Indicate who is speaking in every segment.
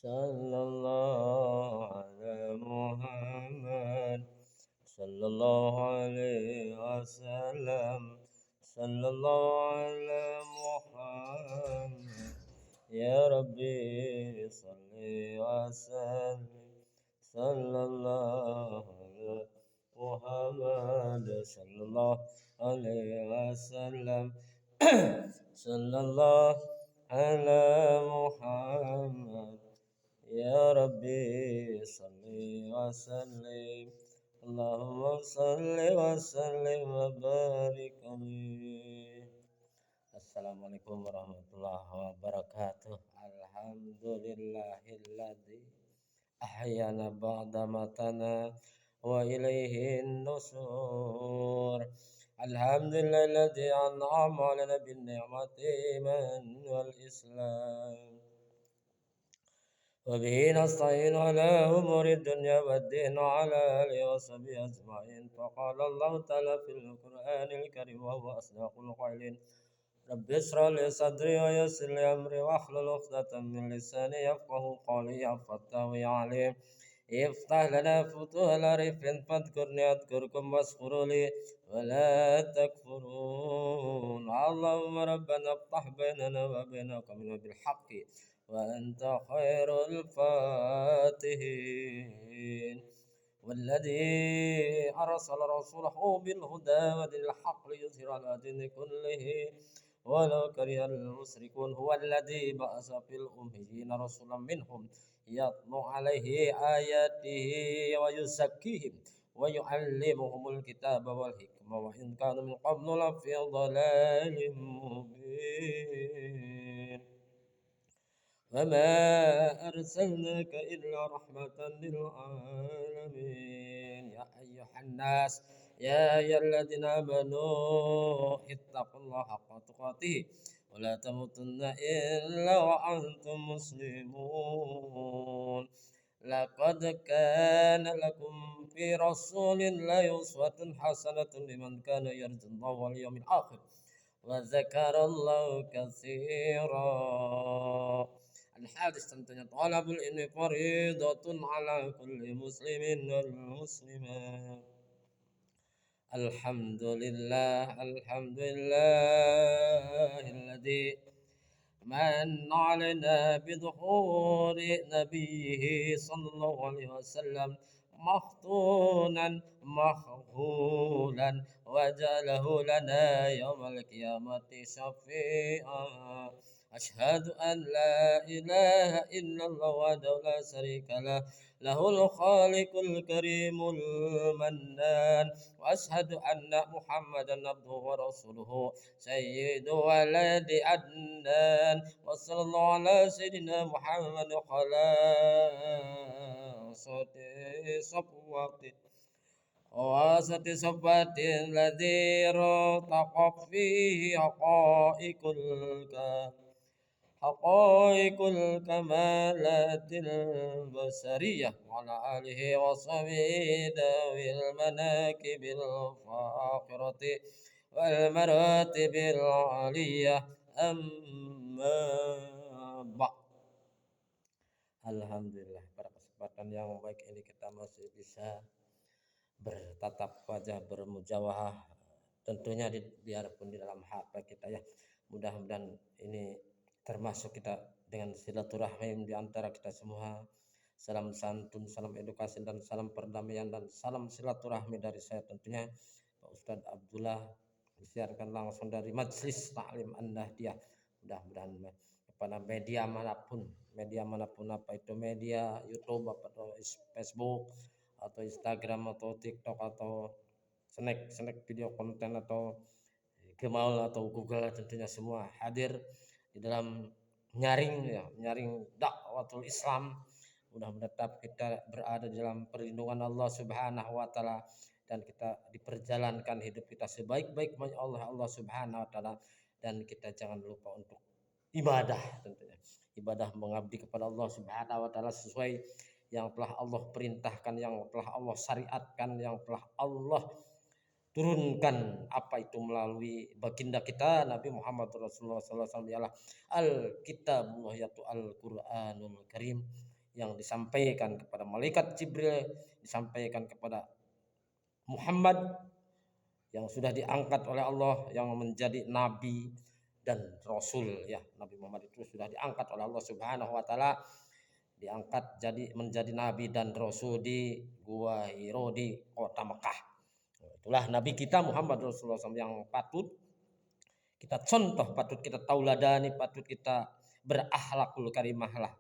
Speaker 1: Sallallahu ala Muhammad Sallallahu alaihi wasallam Sallallahu ala Muhammad Ya Rabbi salli wa sallim Sallallahu ala Muhammad Sallallahu alaihi wasallam Sallallahu ala Muhammad Ya Rabbi salli wa sallim Allahumma salli wa sallim wa barik alaihi. Assalamualaikum warahmatullahi wabarakatuh. Alhamdulillahilladzi ahyana ba'da matana wa ilaihin nusur. Alhamdulillahilladzi an'ama alana bin ni'mati iman wal islam. وبه نستعين على أمور الدنيا والدين وعلى آله وصحبه أجمعين فقال الله تعالى في القرآن الكريم وهو أصدق القائلين رب اشرح لي صدري ويسر لي أمري واحلل عقدة من لساني يفقه قولي يا فتاح يا عليم افتح لنا فتوح العريف فاذكرني أذكركم واشكروا لي ولا تكفرون اللهم ربنا افتح بيننا وبين قومنا بالحق وأنت خير الفاتحين والذي أرسل رسوله بالهدى ودين الحق ليظهر على دين كله ولو كره المشركون هو الذي بعث في الأميين رسولا منهم يتلو عليه آياته ويزكيهم ويعلمهم الكتاب والحكمة وإن كانوا من قبل لفي ضلال مبين وما أرسلناك إلا رحمة للعالمين يا أيها الناس يا أيها الذين آمنوا اتقوا الله حق تقاته ولا تموتن إلا وأنتم مسلمون لقد كان لكم في رسول الله أسوة حسنة لمن كان يرجو الله واليوم الآخر وذكر الله كثيرا. Al-hadis tentunya talabul ilmi faridatun ala kulli muslimin wal muslimat. Alhamdulillahilladzi manna alaina bidhuhuri nabiyhi sallallahu alaihi wasallam makhtunan makhhulan wajalahu lana yawmal qiyamati syafi'an. أشهد أن لا إله إلا الله وحده لا شريك له له الخالق الكريم المنان وأشهد أن محمدا عبده ورسوله سيد ولد عدنان وصلى الله على سيدنا محمد خلاصة صفوته وواسط صفات الذي ارتقت فيه حقائق الكمالات البشرية وعلى آله وصحبه ذوي المناكب الفاخرة والمراتب العالية أما بعد. Alhamdulillah, pada kesempatan yang baik ini kita masih bisa bertatap wajah, bermujawahah, tentunya biarpun di dalam HP kita ya. Mudah-mudahan ini termasuk kita dengan silaturahim di antara kita semua. Salam santun, salam edukasi dan salam perdamaian dan salam silaturahmi dari saya tentunya Pak Ustadz Abdullah, disiarkan langsung dari Majelis Taklim An-Nahdiyah. Mudah-mudahan kepada media manapun apa itu media YouTube atau Facebook atau Instagram atau TikTok atau snack video konten atau Gmail atau Google, tentunya semua hadir di dalam nyaring dakwatul Islam. Mudah-mudahan tetap kita berada dalam perlindungan Allah Subhanahu wa taala dan kita diperjalankan hidup kita sebaik-baiknya Allah Subhanahu wa taala, dan kita jangan lupa untuk ibadah, tentunya ibadah mengabdi kepada Allah Subhanahu wa taala sesuai yang telah Allah perintahkan, yang telah Allah syariatkan, yang telah Allah turunkan apa itu melalui baginda kita Nabi Muhammad Rasulullah SAW ialah Alkitabullah yaitu Al-Quranul Karim yang disampaikan kepada malaikat Jibril, disampaikan kepada Muhammad yang sudah diangkat oleh Allah yang menjadi nabi dan rasul ya. Nabi Muhammad itu sudah diangkat oleh Allah Subhanahu wa taala, diangkat jadi menjadi nabi dan rasul di Gua Hiro di kota Mekah. Itulah nabi kita Muhammad Rasulullah SAW yang patut kita contoh, patut kita tauladani, patut kita berakhlakul karimah lah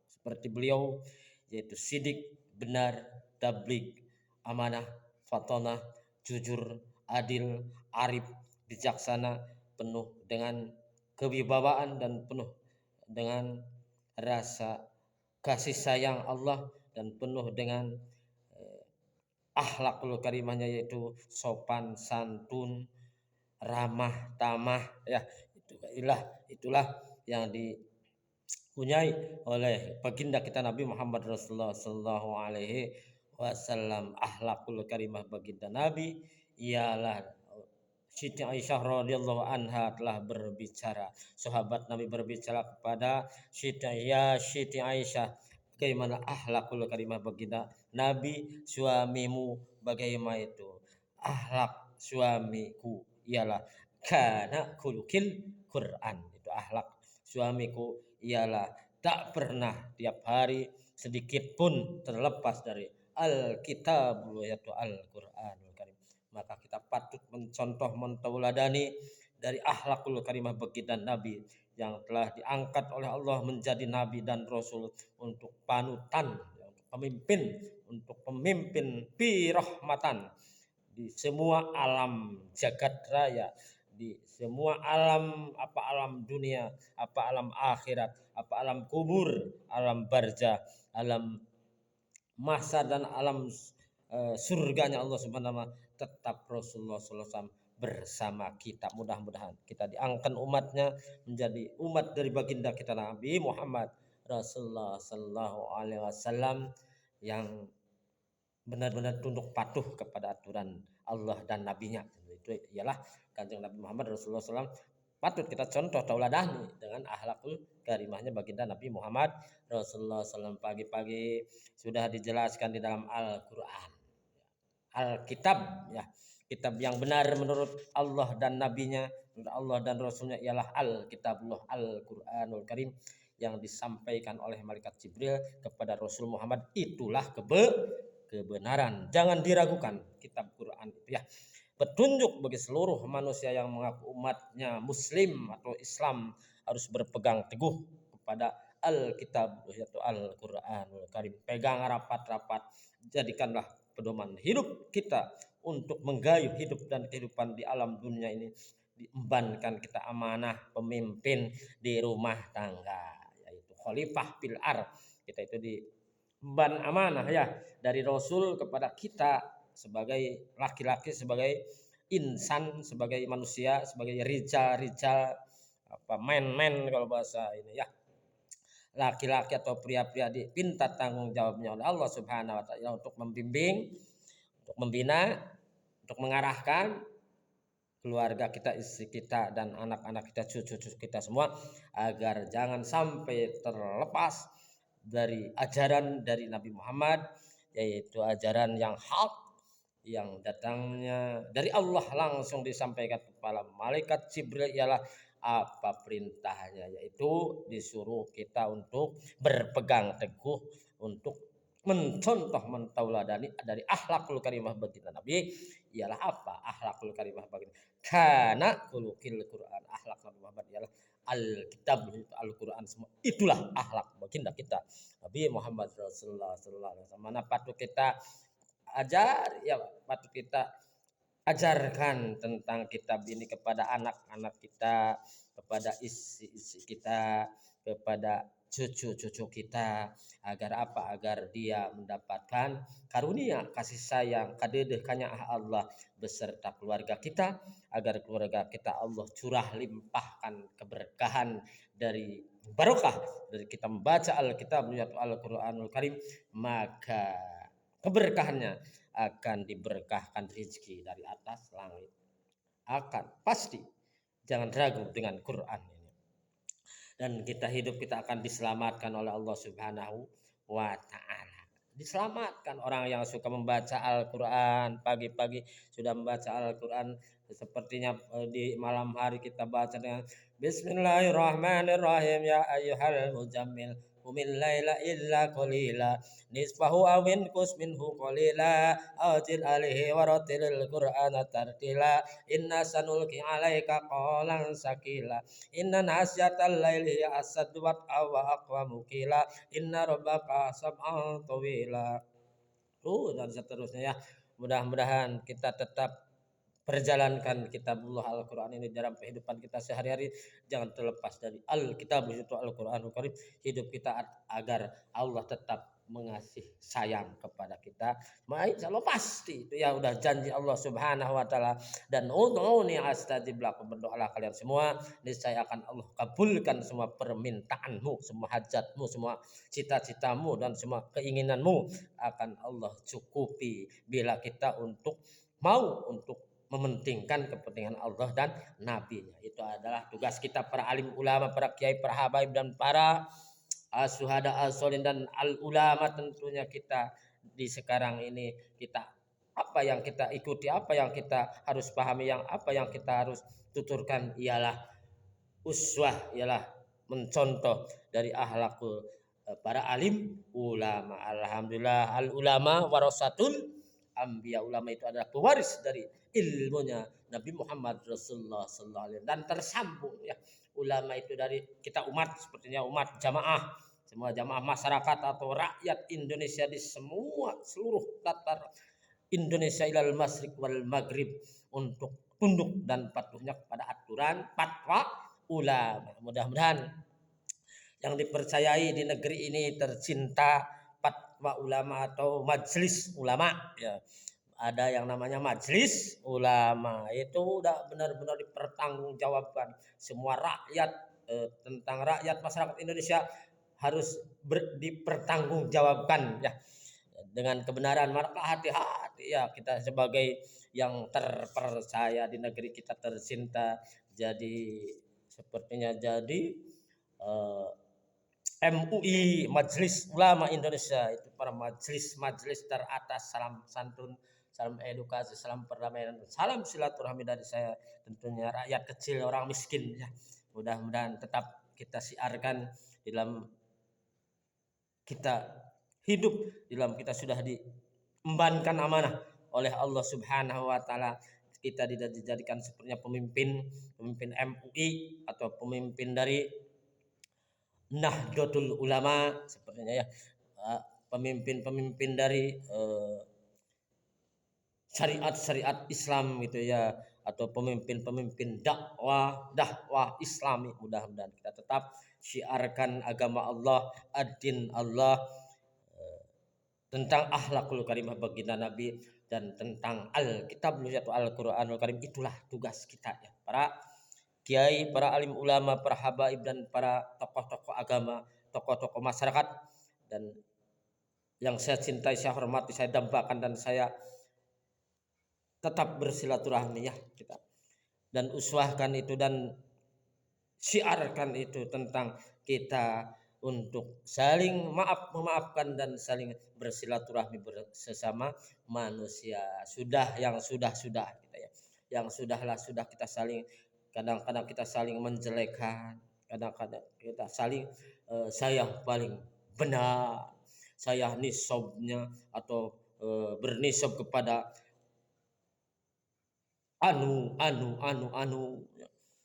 Speaker 1: seperti beliau, yaitu sidik, benar, tabligh, amanah, fatonah, jujur, adil, arif, bijaksana, penuh dengan kewibawaan dan penuh dengan rasa kasih sayang Allah dan penuh dengan akhlakul karimahnya, yaitu sopan santun, ramah tamah ya. Itulah yang dipunyai oleh baginda kita Nabi Muhammad Rasulullah Sallallahu Alaihi Wasallam. Akhlakul karimah baginda Nabi ialah Siti Aisyah radhiyallahu anha telah berbicara, sahabat Nabi berbicara kepada Siti Aisyah, bagaimana akhlakul karimah baginda Nabi, suamimu bagaimana itu akhlak suamiku ialah kana kulukil Quran. Itu akhlak suamiku ialah tak pernah tiap hari sedikit pun terlepas dari Alkitab yaitu Al-Quranul Karim. Maka kita patut mencontoh, mentauladani dari akhlakul karimah baginda Nabi yang telah diangkat oleh Allah menjadi nabi dan rasul untuk panutan, untuk pemimpin birahmatan di semua alam jagat raya, di semua alam, apa alam dunia, apa alam akhirat, apa alam kubur, alam barzah, alam masa dan alam surganya Allah Subhanahu wa taala, tetap Rasulullah SAW bersama kita. Mudah-mudahan kita diangkat umatnya menjadi umat dari baginda kita Nabi Muhammad Rasulullah Sallallahu Alaihi Wasallam yang benar-benar tunduk patuh kepada aturan Allah dan nabinya. Itu ialah Kanjeng Nabi Muhammad Rasulullah SAW patut kita contoh tauladani dengan akhlakul karimahnya baginda Nabi Muhammad Rasulullah SAW. Pagi-pagi sudah dijelaskan di dalam Al-Quran, Alkitab ya, kitab yang benar menurut Allah dan nabinya, menurut Allah dan rasulnya ialah Alkitabullah Al-Quranul Karim yang disampaikan oleh malaikat Jibril kepada Rasul Muhammad. Itulah kebenaran, jangan diragukan. Kitab Quran itu ya petunjuk bagi seluruh manusia yang mengaku umatnya muslim atau Islam harus berpegang teguh kepada Alkitab yaitu Al-Quranul Karim. Pegang rapat-rapat, jadikanlah pedoman hidup kita untuk menggayuh hidup dan kehidupan di alam dunia ini. Diembankan kita amanah pemimpin di rumah tangga, yaitu khalifah fil ardh. Kita itu diemban amanah ya dari Rasul kepada kita sebagai laki-laki, sebagai insan, sebagai manusia, sebagai rijal apa men kalau bahasa ini ya, laki-laki atau pria-pria dipinta tanggung jawabnya oleh Allah Subhanahu wa taala untuk membimbing, untuk membina, untuk mengarahkan keluarga kita, istri kita dan anak-anak kita, cucu-cucu kita semua, agar jangan sampai terlepas dari ajaran dari Nabi Muhammad, yaitu ajaran yang hak yang datangnya dari Allah langsung disampaikan kepada malaikat Jibril, ialah apa perintahnya, yaitu disuruh kita untuk berpegang teguh, untuk mencontoh, mentauladani dari akhlakul karimah baginda Nabi. Ialah apa akhlakul karimah baginda? Kana kulukil Quran. Akhlak Nabi Muhammad ialah Alkitab, Al-Quran semua. Itulah akhlak baginda kita Nabi Muhammad Rasulullah Sallallahu Alaihi Wasallam. Mana patut kita ajar ya, patut kita ajarkan tentang kitab ini kepada anak-anak kita, kepada istri-istri kita, kepada cucu-cucu kita, agar apa? Agar dia mendapatkan karunia kasih sayang kadedehkannya Allah beserta keluarga kita, agar keluarga kita Allah curah limpahkan keberkahan dari barokah dari kita membaca Alkitab Al-Quranul Karim, maka keberkahannya akan diberkahkan rezeki dari atas langit. Akan pasti, jangan ragu dengan Quran ini. Dan kita hidup, kita akan diselamatkan oleh Allah Subhanahu wa taala. Diselamatkan orang yang suka membaca Al-Qur'an, pagi-pagi sudah membaca Al-Qur'an, sepertinya di malam hari kita baca dengan Bismillahirrahmanirrahim, ya ayyuhal muzammil qumil laila illa qalila nisfahu awin kus minhu qalila awjil alihi waratilil qur'ana tartila inna sanulki alaika qawlan sakila inna nasyatal laili asadu wa aqwamu qila inna rabbaka sab'an tawila. Dan seterusnya ya. Mudah-mudahan kita tetap perjalankan kitabullah Al-Quran ini dalam kehidupan kita sehari-hari. Jangan terlepas dari Al-Kitab itu Al-Quranul Karim. Hidup kita agar Allah tetap mengasihi sayang kepada kita. Insya Allah pasti itu ya, udah janji Allah Subhanahu wa taala. Dan ud'uni astajib lakum, berdoalah kalian semua, niscaya akan Allah kabulkan semua permintaanmu, semua hajatmu, semua cita-citamu dan semua keinginanmu akan Allah cukupi bila kita mau untuk mementingkan kepentingan Allah dan nabinya. Itu adalah tugas kita para alim ulama, para kiai, para habaib dan para syuhada as-solihin dan al-ulama. Tentunya kita di sekarang ini, kita apa yang kita ikuti, apa yang kita harus pahami, apa yang kita harus tuturkan ialah uswah, ialah mencontoh dari akhlakul para alim ulama. Alhamdulillah, al ulama warasatul anbiya. Ulama itu adalah pewaris dari ilmunya Nabi Muhammad Rasulullah sallallahu alaihi wasallam, dan tersambung ya. Ulama itu dari kita umat, sepertinya umat jamaah, semua jamaah masyarakat atau rakyat Indonesia di seluruh tatar Indonesia ilal masyriq wal maghrib, untuk tunduk dan patuhnya kepada aturan fatwa ulama. Mudah-mudahan yang dipercayai di negeri ini tercinta fatwa ulama atau majelis ulama ya. Ada yang namanya majelis ulama, itu udah benar-benar dipertanggungjawabkan. Semua rakyat tentang rakyat masyarakat Indonesia harus dipertanggungjawabkan ya dengan kebenaran. Maka hati-hati ya, kita sebagai yang terpercaya di negeri kita tercinta, jadi sepertinya jadi MUI, Majelis Ulama Indonesia, itu para majelis teratas. Salam santun, salam edukasi, salam perdamaian, salam silaturahmi dari saya, tentunya rakyat kecil, orang miskin ya. Mudah-mudahan tetap kita siarkan dalam kita hidup, dalam kita sudah diembankan amanah oleh Allah Subhanahu wa taala. Kita tidak dijadikan sepertinya pemimpin MUI atau pemimpin dari Nahdlatul Ulama sepertinya ya, pemimpin dari syariat Islam gitu ya, atau pemimpin dakwah Islami. Mudah-mudahan kita tetap syiarkan agama Allah, ad-din Allah, tentang akhlakul karimah baginda Nabi, dan tentang Alkitab atau Al-Qur'anul Karim. Itulah tugas kita ya, para kiai, para alim ulama, para habaib dan para tokoh-tokoh agama, tokoh-tokoh masyarakat, dan yang saya cintai, saya hormati, saya dambakan, dan saya tetap bersilaturahmi ya kita, dan uswahkan itu dan syiarkan itu tentang kita untuk saling memaafkan dan saling bersilaturahmi bersama manusia. Sudah kita ya, yang sudah kita saling, kadang-kadang kita saling menjelekkan, kadang-kadang kita saling saya paling benar, saya nisabnya atau bernisab kepada anu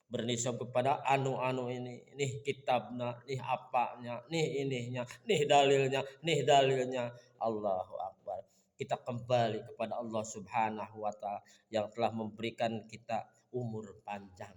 Speaker 1: bernisab kepada anu ini kitabnya, nih apanya, nih ininya, nih dalilnya. Allahu Akbar. Kita kembali kepada Allah Subhanahu wa taala yang telah memberikan kita umur panjang,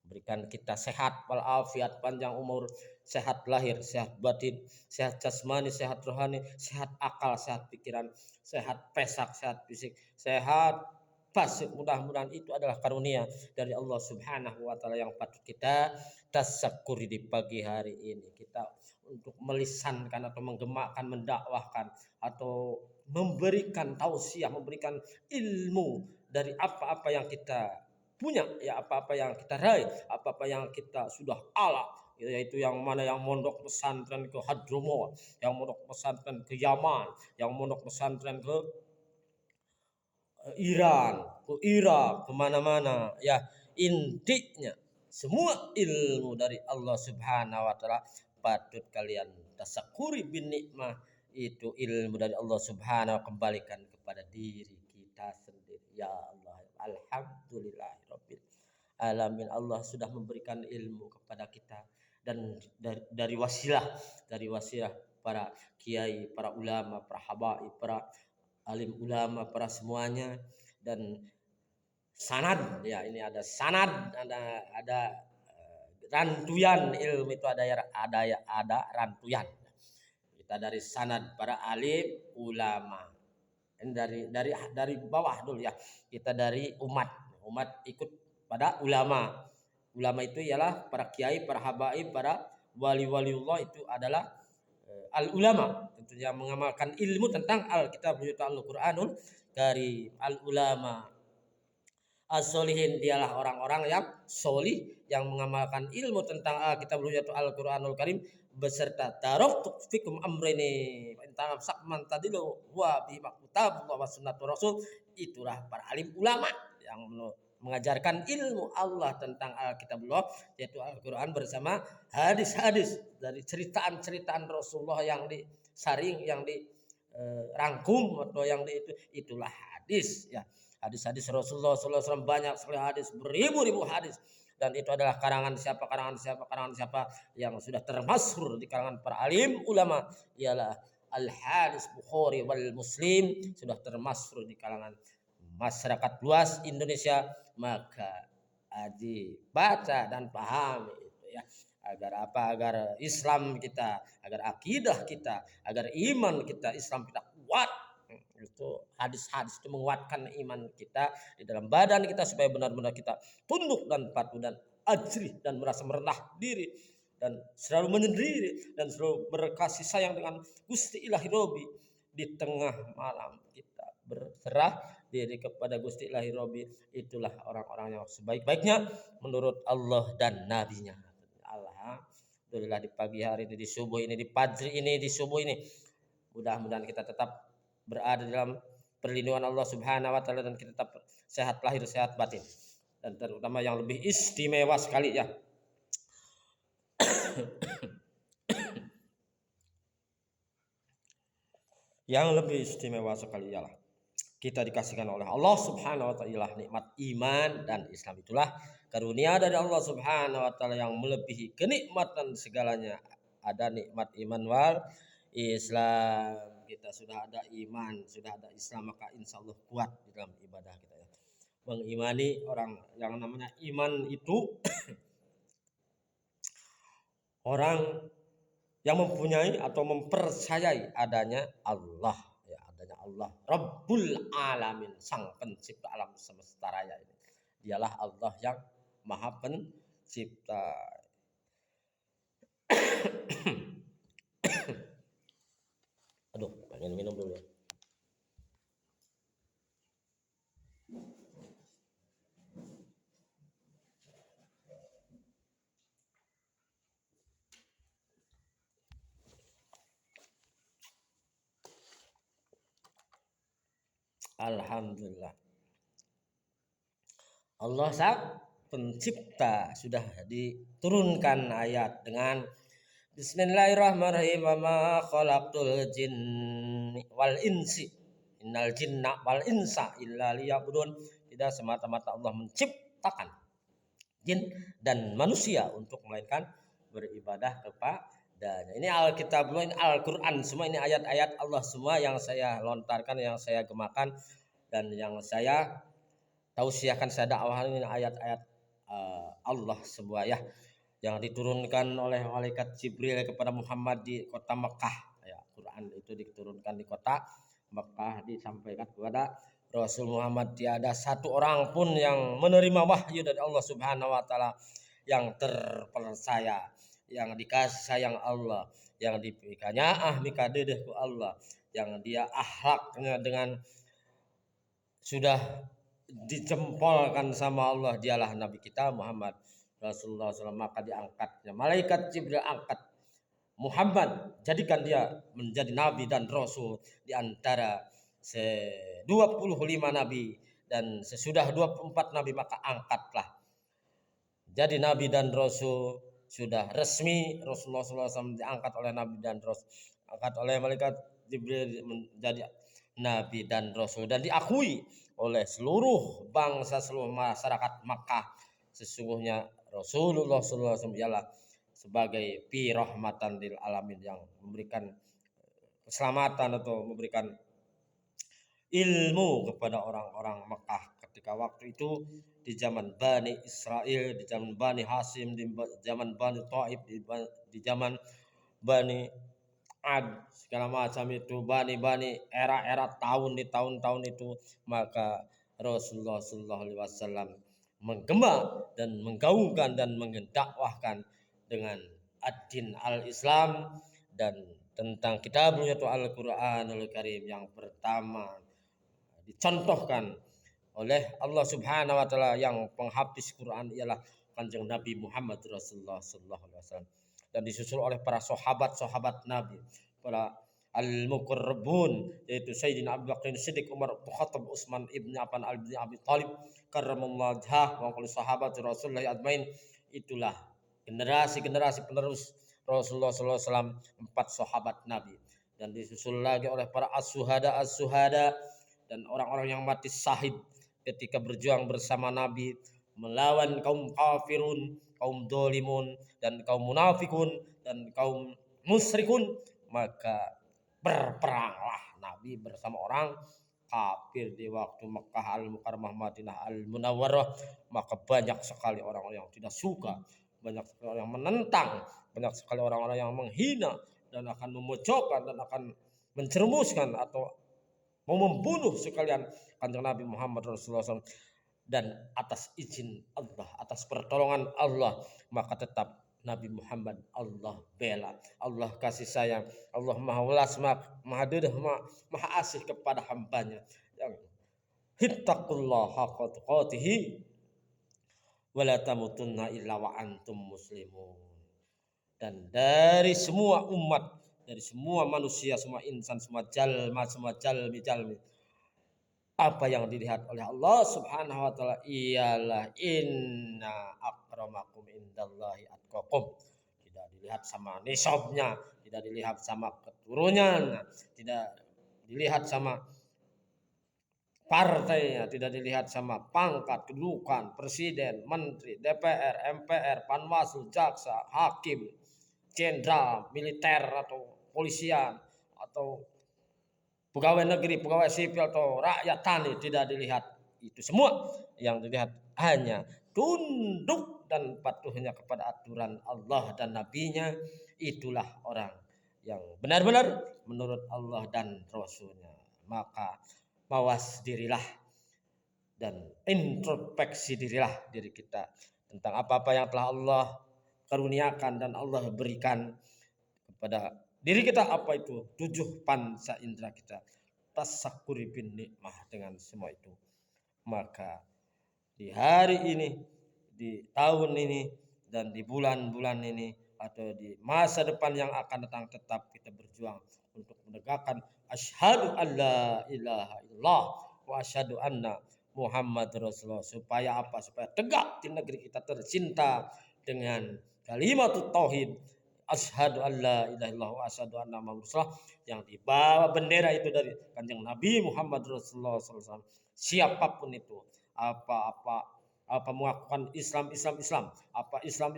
Speaker 1: berikan kita sehat walafiat, panjang umur, sehat lahir, sehat batin, sehat jasmani, sehat rohani, sehat akal, sehat pikiran, sehat pesak, sehat fisik, sehat fasik. Mudah-mudahan itu adalah karunia dari Allah Subhanahu wa taala yang patut kita tasyakuri di pagi hari ini. Kita untuk melisankan atau menggemakkan, mendakwahkan atau memberikan tausiah, memberikan ilmu dari apa-apa yang kita punya, ya apa-apa yang kita raih, apa-apa yang kita sudah ala, yaitu yang mana yang mondok pesantren ke Hadromo, yang mondok pesantren ke Yaman, yang mondok pesantren ke Iran, ke Irak, kemana-mana. Ya intinya semua ilmu dari Allah Subhanahu Wa Taala patut kalian tasyakuri bin nikmah, itu ilmu dari Allah Subhanahu, kembalikan kepada diri kita sendiri. Ya Allah, alhamdulillahirabbil alamin, Allah sudah memberikan ilmu kepada kita, dan dari wasilah para kiai, para ulama, para habaib, para alim ulama, para semuanya, dan sanad, ya ini ada sanad, ada rantuyan ilmu itu, ada rantuyan kita dari sanad para alim ulama. Ini dari bawah dulu ya, kita dari umat ikut pada ulama itu ialah para kiai, para habaib, para wali-waliullah, itu adalah al ulama, tentunya mengamalkan ilmu tentang Alkitab, Al-Qur'anul Karim. Al ulama as-solihin, dialah orang-orang yang solih yang mengamalkan ilmu tentang Alkitab, Al-Qur'anul Karim, beserta taraktu fikum amrini tentang sakman tadilu wa bi kitab wa sunnatur rasul. Itulah para alim ulama yang mengajarkan ilmu Allah tentang Alkitabullah, yaitu Al-Quran, bersama hadis-hadis dari ceritaan Rasulullah yang disaring, yang dirangkum, atau yang itulah hadis ya. Hadis-hadis Rasulullah SAW banyak sekali hadis, beribu-ribu hadis, dan itu adalah karangan siapa yang sudah termasyhur di kalangan para alim ulama, ialah Al-Hadis Bukhari wal Muslim, sudah termasyhur di kalangan masyarakat luas Indonesia. Maka baca dan pahami itu ya, agar apa? Agar Islam kita, agar akidah kita, agar iman kita, Islam kita kuat. Itu hadis-hadis itu menguatkan iman kita di dalam badan kita, supaya benar-benar kita tunduk dan patuh dan ajrih, dan merasa merendah diri, dan selalu menyendiri, dan selalu berkasih sayang dengan Gusti Ilahi Robi. Di tengah malam kita berserah diri kepada Gusti Ilahi Robi. Itulah orang-orang yang sebaik-baiknya menurut Allah dan Nabinya. Alhamdulillah, di pagi hari ini, di subuh ini, di pagi ini, di subuh ini, mudah-mudahan kita tetap berada dalam perlindungan Allah Subhanahu Wa Taala, dan kita tetap sehat lahir, sehat batin, dan terutama yang lebih istimewa sekali ya, yang lebih istimewa sekali ialah kita dikasihkan oleh Allah Subhanahu Wa Taala nikmat iman dan Islam. Itulah karunia dari Allah Subhanahu Wa Taala yang melebihi kenikmatan segalanya. Ada nikmat iman wal Islam. Kita sudah ada iman, sudah ada Islam, maka insya Allah kuat di dalam ibadah kita ya. Mengimani, orang yang namanya iman itu orang yang mempunyai atau mempercayai adanya Allah ya, adanya Allah Rabbul Alamin, sang pencipta alam semesta raya ini. Dialah Allah yang maha pencipta. Aduh, pengen minum dulu ya. Alhamdulillah, Allah sang pencipta sudah diturunkan ayat dengan Bismillahirrahmanirrahim. Ma khalaqtul jinni wal insi innal jinna wal insa illa liya'budun. Tidak semata-mata Allah menciptakan jin dan manusia untuk melainkan beribadah kepadanya. Ini Alkitab, ini Al-Quran, semua ini ayat-ayat Allah semua yang saya lontarkan, yang saya gemakan, dan yang saya tausiahkan, saya dakwahkan. Ini ayat-ayat Allah semua ya, yang diturunkan oleh malaikat Jibril kepada Muhammad di kota Mekah ya. Quran itu diturunkan di kota Mekah, disampaikan kepada Rasul Muhammad. Tiada satu orang pun yang menerima wahyu dari Allah Subhanahu Wa Taala yang terpercaya, yang dikasih sayang Allah, yang diberikannya mikadedeh ku Allah, yang dia akhlaknya dengan sudah dijempolkan sama Allah, dialah Nabi kita Muhammad Rasulullah SAW. Maka diangkatnya malaikat Jibril, angkat Muhammad, jadikan dia menjadi nabi dan rasul di antara 25 nabi, dan sesudah 24 nabi maka angkatlah jadi nabi dan rasul. Sudah resmi Rasulullah SAW diangkat oleh nabi dan rasul, angkat oleh malaikat Jibril menjadi nabi dan rasul, dan diakui oleh seluruh bangsa, seluruh masyarakat Makkah. Sesungguhnya Rasulullah SAW ialah sebagai pi rahmatan lil alamin, yang memberikan keselamatan atau memberikan ilmu kepada orang-orang Mekah ketika waktu itu, di zaman Bani Israel, di zaman Bani Hasim, di zaman Bani Taib, di zaman Bani Ad, segala macam itu, Bani era tahun di tahun-tahun itu. Maka Rasulullah SAW menggema dan menggaungkan dan mendakwahkan dengan ad-din al-Islam dan tentang kitabnya itu Al-Qur'anul Karim yang pertama dicontohkan oleh Allah Subhanahu wa taala yang penghabis Quran ialah Kanjeng Nabi Muhammad Rasulullah sallallahu alaihi wasallam, dan disusul oleh para sahabat Nabi, para al-muqarrabun, yaitu Sayyidina Abu Bakar Siddiq, Umar bin Khattab, Utsman ibn Affan, Ali bin Abi Thalib karramallahu wajhah, wa kullu sahabat Rasulullah ajmain. Itulah generasi penerus Rasulullah sallallahu alaihi wasallam, 4 sahabat Nabi, dan disusul lagi oleh para as-suhada dan orang-orang yang mati syahid ketika berjuang bersama Nabi melawan kaum kafirun, kaum dolimun, dan kaum munafikun, dan kaum musyrikun. Maka berperanglah Nabi bersama orang kafir di waktu Makkah al-Mukarramah, Madinah al-Munawwarah. Maka banyak sekali orang-orang yang tidak suka, banyak sekali orang yang menentang, banyak sekali orang-orang yang menghina dan akan memojokkan dan akan mencermuskan atau mau membunuh sekalian Kanjeng Nabi Muhammad Rasulullah SAW. Dan atas izin Allah, atas pertolongan Allah, maka tetap Nabi Muhammad Allah bela, Allah kasih sayang, Allah maha welas, maha dedah, maha asih kepada hambanya yang hittaqullaha haqqa tuqatih wa la tamutunna illa wa antum muslimun. Dan dari semua umat, dari semua manusia, semua insan, semua jalma, semua jalmi, apa yang dilihat oleh Allah Subhanahu wa taala ialah inna akramakum indallahi atqakum. Tidak dilihat sama nisabnya, tidak dilihat sama keturunan, tidak dilihat sama partainya, tidak dilihat sama pangkat, kedudukan, presiden, menteri, DPR, MPR, Panwaslu, jaksa, hakim, jenderal, militer atau polisian atau pegawai negeri, pegawai sipil atau rakyat tani, tidak dilihat itu semua. Yang dilihat hanya tunduk dan patuhnya kepada aturan Allah dan Nabi-Nya. Itulah orang yang benar-benar menurut Allah dan Rasul-Nya. Maka mawas dirilah dan introspeksi dirilah diri kita tentang apa-apa yang telah Allah karuniakan dan Allah berikan kepada diri kita. Apa itu? 7 panca indera kita. Tasyakuri bin nikmah dengan semua itu. Maka di hari ini, di tahun ini, dan di bulan-bulan ini, atau di masa depan yang akan datang, tetap kita berjuang untuk menegakkan asyhadu alla ilaha illallah wa asyhadu anna Muhammad Rasulullah. Supaya apa? Supaya tegak di negeri kita tercinta dengan kalimatut tauhid, asyhadu alla ilaha illallah wa asyhadu anna Muhammadar Rasulullah, yang dibawa bendera itu dari Kanjeng Nabi Muhammad Rasulullah SAW. Siapapun itu, apa mengakukan Islam, apa Islam,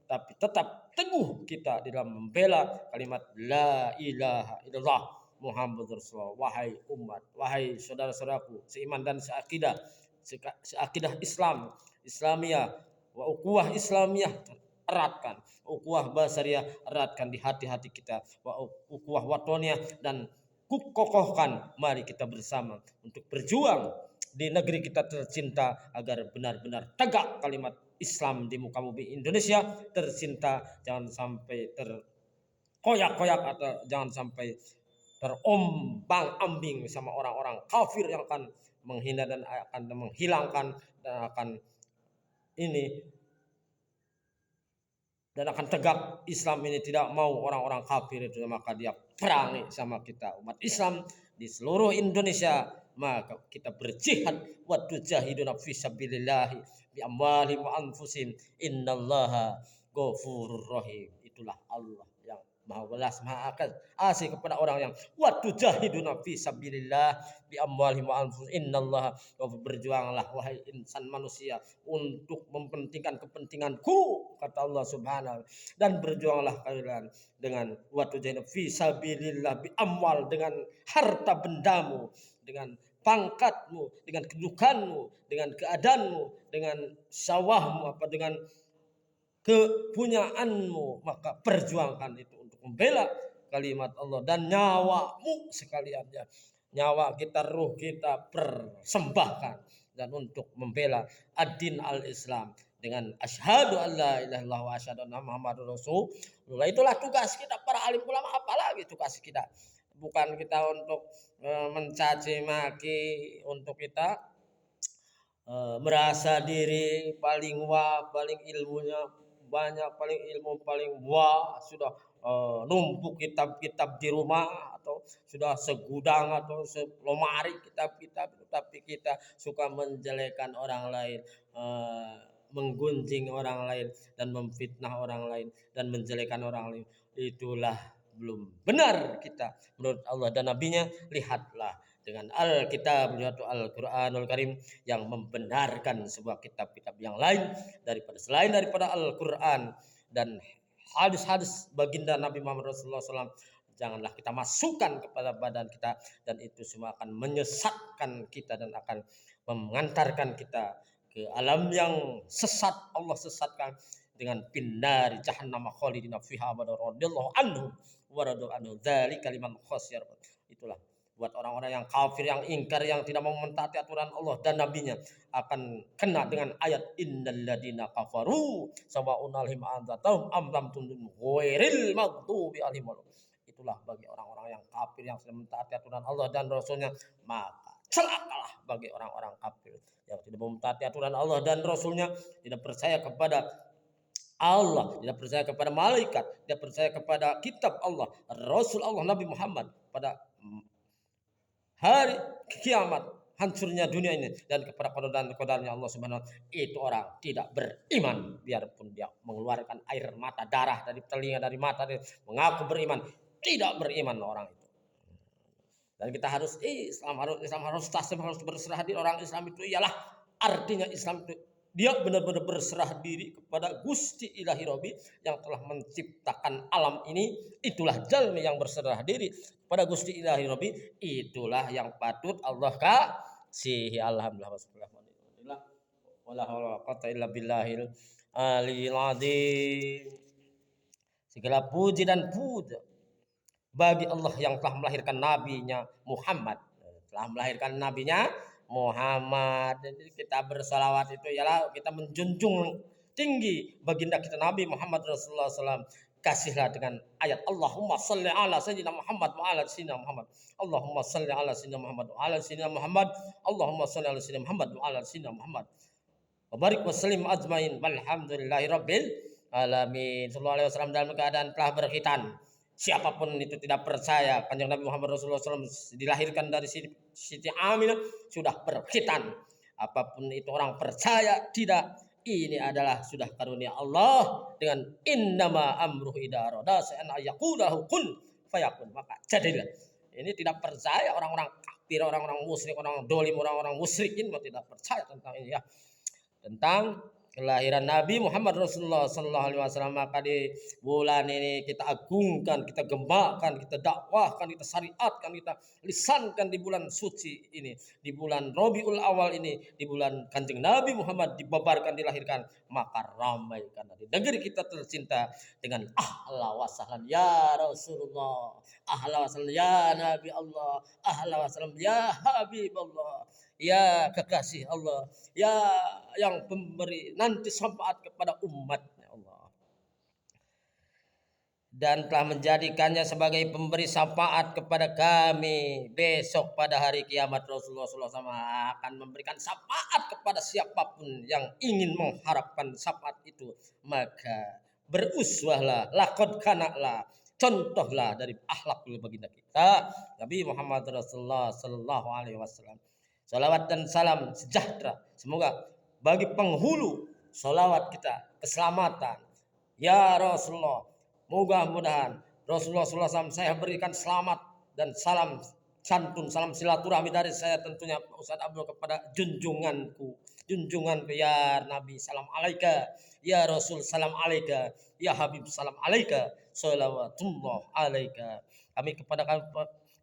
Speaker 1: tapi tetap teguh kita di dalam membela kalimat la ilaha illallah Muhammad Rasulullah. Wahai umat, wahai saudara-saudaraku seiman dan seakidah Islamiyah, wa ukhuwah Islamiyah, eratkan ukhuwah basariyah, eratkan di hati-hati kita, wa ukhuwah watoniyah, dan kokohkan. Mari kita bersama untuk berjuang di negeri kita tercinta agar benar-benar tegak kalimat Islam di muka bumi Indonesia tercinta. Jangan sampai koyak-koyak atau jangan sampai terombang-ambing sama orang-orang kafir yang akan menghina dan akan menghilangkan dan akan ini dan akan tegak Islam ini tidak mau orang-orang kafir itu, maka dia perangi sama kita umat Islam di seluruh Indonesia. Maka kita berjihad wa tujahiduna fi sabilillah bi amwalihim wa anfusihim innallaha ghafurur rahim. Itulah Allah yang Maha Belas Maha Asih kepada orang yang wa tujahiduna fi sabilillah bi amwalihim wa anfusihim innallaha berjuanglah wahai insan manusia untuk mempentingkan kepentinganku, kata Allah Subhanahu, dan berjuanglah kalian dengan wa tujahiduna fi sabilillah bi amwal, dengan harta bendamu, dengan pangkatmu, dengan kedudukanmu, dengan keadaanmu, dengan sawahmu, apa dengan kepunyaanmu, maka perjuangkan itu untuk membela kalimat Allah dan nyawamu sekalian ya. Nyawa kita, ruh kita persembahkan dan untuk membela ad-din al-Islam dengan asyhadu alla ilaha illallah wa asyhadu anna muhammadar rasulullah. Itulah tugas kita para alim ulama, apalagi tugas kita. Bukan kita untuk mencaci maki, untuk kita merasa diri paling wah, paling ilmunya banyak, paling ilmu paling wah, sudah numpuk kitab-kitab di rumah atau sudah segudang atau selemari kitab-kitab, tapi kita suka menjelekan orang lain, menggunjing orang lain dan memfitnah orang lain dan menjelekan orang lain. Itulah belum benar kita menurut Allah dan Nabi-Nya. Lihatlah dengan Alkitab, yaitu Al-Quranul Karim, yang membenarkan sebuah kitab-kitab yang lain selain daripada Al-Quran dan hadis-hadis baginda Nabi Muhammad Rasulullah SAW. Janganlah kita masukkan kepada badan kita, dan itu semua akan menyesatkan kita dan akan mengantarkan kita ke alam yang sesat. Allah sesatkan dengan pinnari jahannam khalidina fiha radhiyallahu anhu wa radu anhu dzalika liman khasyar. Itulah buat orang-orang yang kafir, yang ingkar, yang tidak mau mentaati aturan Allah dan Nabi-Nya, akan kena dengan ayat innal ladina kafaru sawa'un alaihim anzartahum am lam tunzirhum ghairil maghdubi alaihim. Itulah bagi orang-orang yang kafir yang tidak mentaati aturan Allah dan Rasul-Nya, maka celakalah bagi orang-orang kafir yang tidak mau mentaati aturan Allah dan Rasul-Nya, tidak percaya kepada Allah, tidak percaya kepada malaikat, tidak percaya kepada kitab Allah, Rasul Allah Nabi Muhammad, pada hari kiamat, hancurnya dunia ini, dan kepada qadar-qadarnya Allah Subhanahu wa taala. Itu orang tidak beriman, biarpun dia mengeluarkan air mata, darah dari telinga, dari mata, dia mengaku beriman, tidak beriman orang itu. Dan kita harus Islam harus taslim, harus berserah diri. Orang Islam itu ialah artinya Islam itu dia benar-benar berserah diri kepada Gusti Ilahi Robi yang telah menciptakan alam ini. Itulah jalmi yang berserah diri pada Gusti Ilahi Robi. Itulah yang patut Allah kasihi. Alhamdulillah wassallallahu wala haula wala quwwata illa billahil aliyil azim. Segala puji dan puja bagi Allah yang telah melahirkan nabinya Muhammad, Muhammad. Jadi kita bersalawat itu ialah kita menjunjung tinggi baginda kita Nabi Muhammad Rasulullah SAW. Kasihlah dengan ayat Allahumma salli ala sayyidina Muhammad wa ala sayyidina Muhammad. Allahumma salli ala sayyidina Muhammad wa ala sayyidina Muhammad. Allahumma salli ala sayyidina Muhammad wa ala sayyidina Muhammad. Wa barik wa sallim ajmain walhamdulillahi rabbil alamin. Sallallahu alaihi wasallam dalam keadaan telah berkhitan. Siapapun itu tidak percaya Kanjeng Nabi Muhammad Rasulullah SAW dilahirkan dari Siti Aminah sudah berkhitan. Apapun itu orang percaya tidak, ini adalah sudah karunia Allah dengan innama amruhu idza arada shay'an ayaqulahu kun fayakun, maka jadilah. Ini tidak percaya orang-orang kafir, orang-orang musyrik, orang dolim, orang-orang musyrikin tidak percaya tentang ini ya. Tentang kelahiran Nabi Muhammad Rasulullah Sallallahu Alaihi Wasallam. Maka di bulan ini kita agungkan, kita gemakan, kita dakwahkan, kita syariatkan, kita lisankan di bulan suci ini, di bulan Rabiul Awal ini, di bulan Kanjeng Nabi Muhammad dibabarkan, dilahirkan. Maka ramai karena di negeri kita tercinta dengan ahla wa sahlan ya Rasulullah, ahla wa sahlan ya Nabi Allah, ahla wa sahlan ya Habib Allah, ya kekasih Allah, ya yang pemberi nanti syafaat kepada umatnya Allah. dan telah menjadikannya sebagai pemberi syafaat kepada kami besok pada hari kiamat. Rasulullah SAW akan memberikan syafaat kepada siapapun yang ingin mengharapkan syafaat itu, maka beruswahlah, lakod kanaklah, contohlah dari akhlakul baginda kita Nabi Muhammad Rasulullah Sallallahu Alaihi Wasallam. Salawat dan salam sejahtera semoga bagi penghulu salawat kita keselamatan. Ya Rasulullah, mudah-mudahan Rasulullah SAW saya berikan selamat dan salam santun, salam silaturahmi dari saya tentunya Ustaz Abdul kepada junjunganku ya Nabi salam alaika, ya Rasul salam alaika, ya Habib salam alaika, salawatullah alaika. Kami kepada kami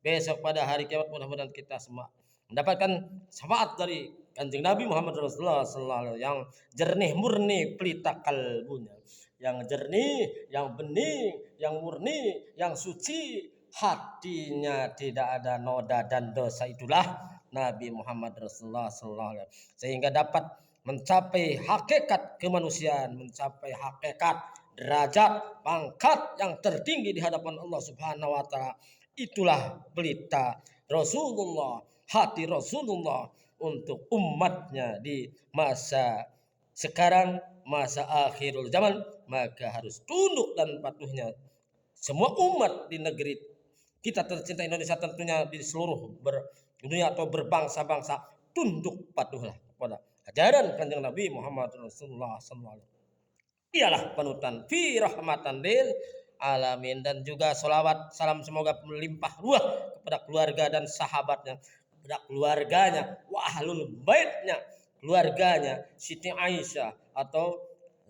Speaker 1: besok pada hari kiamat mudah-mudahan kita semua mendapatkan syafaat dari Kanjeng Nabi Muhammad Rasulullah SAW yang jernih murni pelita kalbunya, yang jernih, yang bening, yang murni, yang suci, hatinya tidak ada noda dan dosa, itulah Nabi Muhammad Rasulullah SAW, sehingga dapat mencapai hakikat kemanusiaan, mencapai hakikat derajat pangkat yang tertinggi di hadapan Allah Subhanahu wa taala. Itulah pelita Rasulullah, hati Rasulullah untuk umatnya di masa sekarang, masa akhirul zaman, maka harus tunduk dan patuhnya semua umat di negeri kita tercinta Indonesia, tentunya di seluruh dunia atau berbangsa-bangsa, tunduk patuhlah kepada ajaran Kanjeng Nabi Muhammad Rasulullah SAW. Ialah panutan fi rahmatan lil alamin. Dan juga salawat salam semoga melimpah ruah kepada keluarga dan sahabatnya, kepada keluarganya wa ahlul baitnya, keluarganya Siti Aisyah atau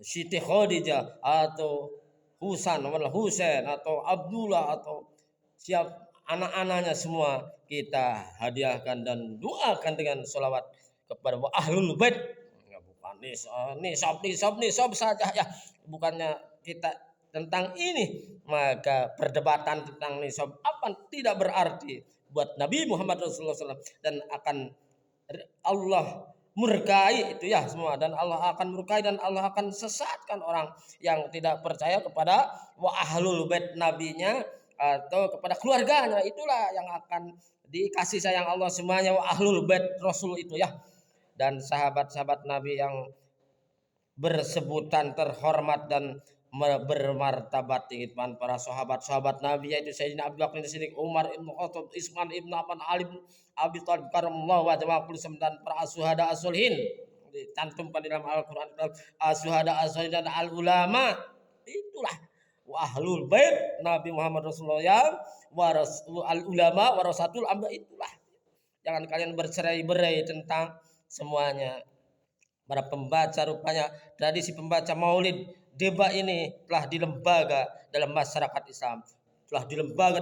Speaker 1: Siti Khadijah atau Husain atau Abdullah atau siap anak-anaknya semua kita hadiahkan dan doakan dengan salawat kepada wa ahlul bait. Bukan nisab saja ya, bukannya kita tentang ini, maka perdebatan tentang nisab apa tidak berarti buat Nabi Muhammad Rasulullah SAW, dan akan Allah murkai itu ya semua, dan Allah akan murkai dan Allah akan sesatkan orang yang tidak percaya kepada wa ahlul bait nabinya atau kepada keluarganya. Itulah yang akan dikasih sayang Allah semuanya, wa ahlul bait Rasul itu ya, dan sahabat-sahabat Nabi yang bersebutan terhormat dan bermartabat tinggi, para sahabat-sahabat Nabi, yaitu Sayyidina Abu Bakar Siddiq, Umar ibn Khattab, Utsman ibn Affan, Ali bin Abi Thalib karramallahu wajhahu, dan para syuhada as-solihin dicantumkan di dalam Al-Qur'an, syuhada as-solihin dan al-ulama. Itulah wa ahlul bait Nabi Muhammad Rasulullah yang al-ulama warasatul anbiya. Itulah, jangan kalian bercerai-berai tentang semuanya. Para pembaca, rupanya tradisi pembaca maulid debat ini telah di lembaga dalam masyarakat Islam, telah di lembaga